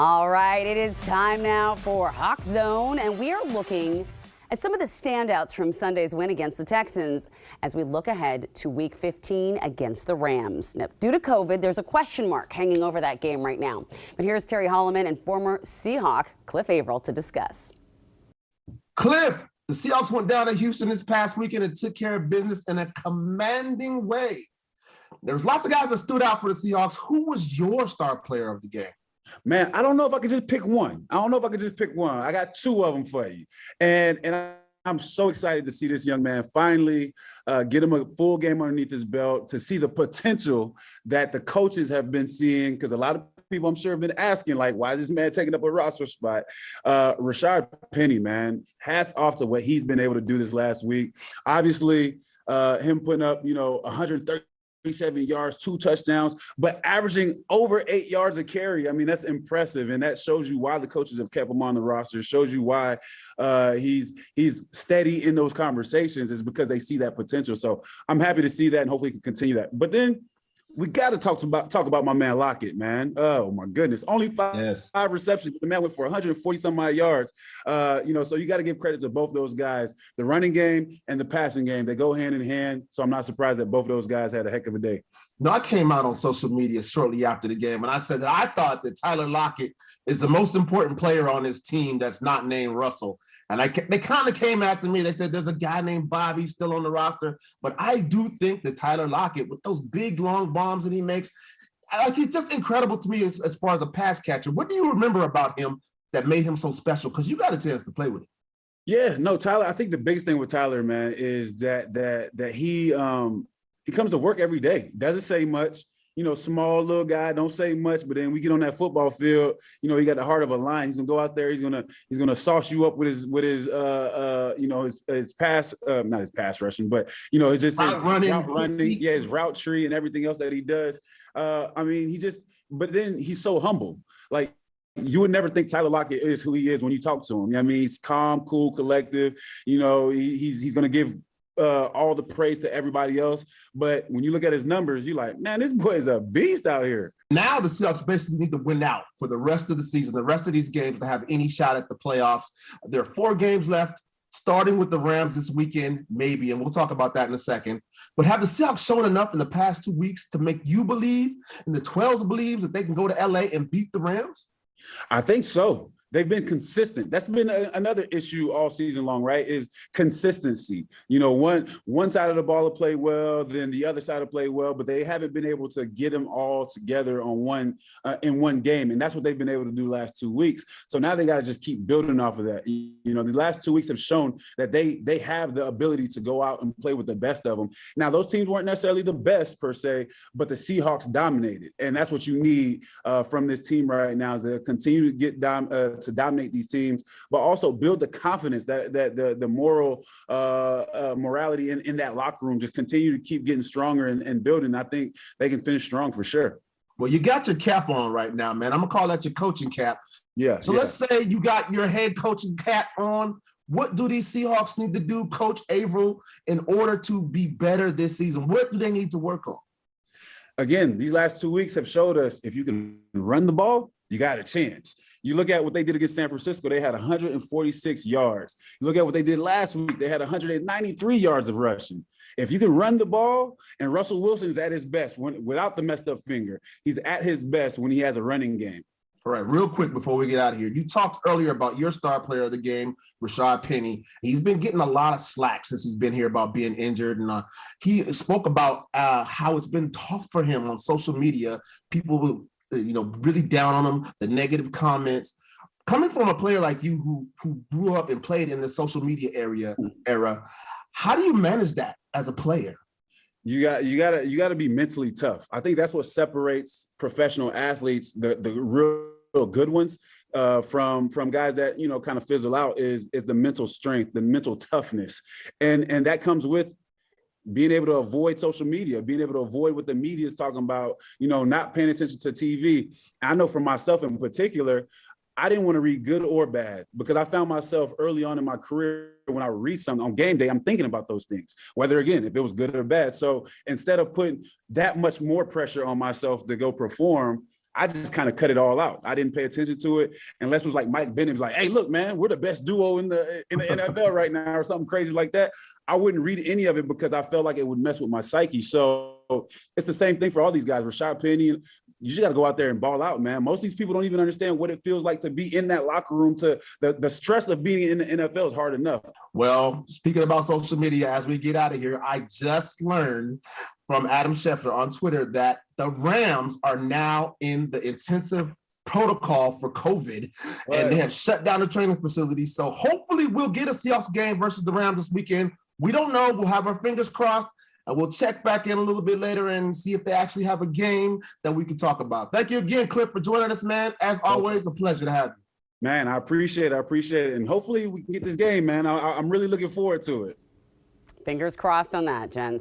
All right, it is time now for Hawk Zone, and we are looking at some of the standouts from Sunday's win against the Texans as we look ahead to Week 15 against the Rams. Now, due to COVID, there's a question mark hanging over that game right now. But here's Terry Hollimon and former Seahawk Cliff Avril to discuss. Cliff, the Seahawks went down to Houston this past weekend and took care of business in a commanding way. There was lots of guys that stood out for the Seahawks. Who was your star player of the game? Man, I don't know if I could just pick one. I got two of them for you. And I'm so excited to see this young man finally get him a full game underneath his belt, to see the potential that the coaches have been seeing, because a lot of people, I'm sure, have been asking, like, why is this man taking up a roster spot? Rashard Penny, man, hats off to what he's been able to do this last week. Obviously, him putting up, 137 yards, 2 touchdowns, but averaging over 8 yards a carry. I mean, that's impressive. And that shows you why the coaches have kept him on the roster. It shows you why he's steady in those conversations, is because they see that potential. So I'm happy to see that, and hopefully he can continue that. But then we got to talk about my man Lockett, man. Oh my goodness, only five receptions. The man went for 140 some odd yards. So you got to give credit to both those guys. The running game and the passing game, they go hand in hand. So I'm not surprised that both of those guys had a heck of a day. I came out on social media shortly after the game, and I said that I thought that Tyler Lockett is the most important player on his team that's not named Russell. And they kind of came after me. They said there's a guy named Bobby still on the roster. But I do think that Tyler Lockett, with those big, long bombs that he makes, he's just incredible to me as far as a pass catcher. What do you remember about him that made him so special? Because you got a chance to play with him. Yeah, no, Tyler, I think the biggest thing with Tyler, man, is that he comes to work every day. Doesn't say much. Small little guy, don't say much, but then we get on that football field, he got the heart of a lion. He's gonna go out there, he's gonna sauce you up with his pass, not his pass rushing, but it's just his route running, his route tree and everything else that he does. But then he's so humble. Like, you would never think Tyler Lockett is who he is when you talk to him. I mean, he's calm, cool, collective. He's gonna give all the praise to everybody else. But when you look at his numbers, you're like, man, this boy is a beast out here. Now the Seahawks basically need to win out for the rest of the season, the rest of these games, to have any shot at the playoffs. There are 4 games left, starting with the Rams this weekend, maybe, and we'll talk about that in a second. But have the Seahawks shown enough in the past 2 weeks to make you believe, and the 12s believes, that they can go to LA and beat the Rams? I think so. They've been consistent. That's been another issue all season long, right? Is consistency. One side of the ball will play well, then the other side will play well, but they haven't been able to get them all together on in one game, and that's what they've been able to do last 2 weeks. So now they got to just keep building off of that. The last 2 weeks have shown that they have the ability to go out and play with the best of them. Now, those teams weren't necessarily the best per se, but the Seahawks dominated, and that's what you need from this team right now, is to continue to get to dominate these teams, but also build the confidence that the moral morality in that locker room, just continue to keep getting stronger and building. I think they can finish strong for sure. Well, you got your cap on right now, man. I'm gonna call that your coaching cap. Yeah. So let's say you got your head coaching cap on. What do these Seahawks need to do, Coach Avril, in order to be better this season? What do they need to work on? Again, these last 2 weeks have showed us, if you can run the ball, you got a chance. You look at what they did against San Francisco, they had 146 yards. You look at what they did last week, they had 193 yards of rushing. If you can run the ball, and Russell Wilson's at his best without the messed up finger, he's at his best when he has a running game. All right, real quick before we get out of here, you talked earlier about your star player of the game, Rashard Penny. He's been getting a lot of slack since he's been here about being injured, and he spoke about how it's been tough for him on social media. People will really down on him, the negative comments. Coming from a player like you who grew up and played in the social media era, how do you manage that as a player? You got to be mentally tough. I think that's what separates professional athletes, the real good ones, from guys that kind of fizzle out, is the mental strength, the mental toughness, and that comes with being able to avoid social media, being able to avoid what the media is talking about, not paying attention to TV. I know for myself in particular, I didn't want to read good or bad, because I found myself early on in my career, when I would read something on game day, I'm thinking about those things, whether, again, if it was good or bad. So instead of putting that much more pressure on myself to go perform, I just kind of cut it all out. I didn't pay attention to it unless it was like Mike Bennett was like, "Hey, look, man, we're the best duo in the NFL right now," or something crazy like that. I wouldn't read any of it because I felt like it would mess with my psyche. So it's the same thing for all these guys. Rashad Penny, you just got to go out there and ball out, man. Most of these people don't even understand what it feels like to be in that locker room. To the stress of being in the NFL is hard enough. Well, speaking about social media, as we get out of here, I just learned from Adam Schefter on Twitter that the Rams are now in the intensive protocol for COVID, and they have shut down the training facility. So hopefully we'll get a Seahawks game versus the Rams this weekend. We don't know. We'll have our fingers crossed. And we'll check back in a little bit later and see if they actually have a game that we can talk about. Thank you again, Cliff, for joining us, man. As always, a pleasure to have you. Man, I appreciate it. And hopefully we can get this game, man. I'm really looking forward to it. Fingers crossed on that, gents.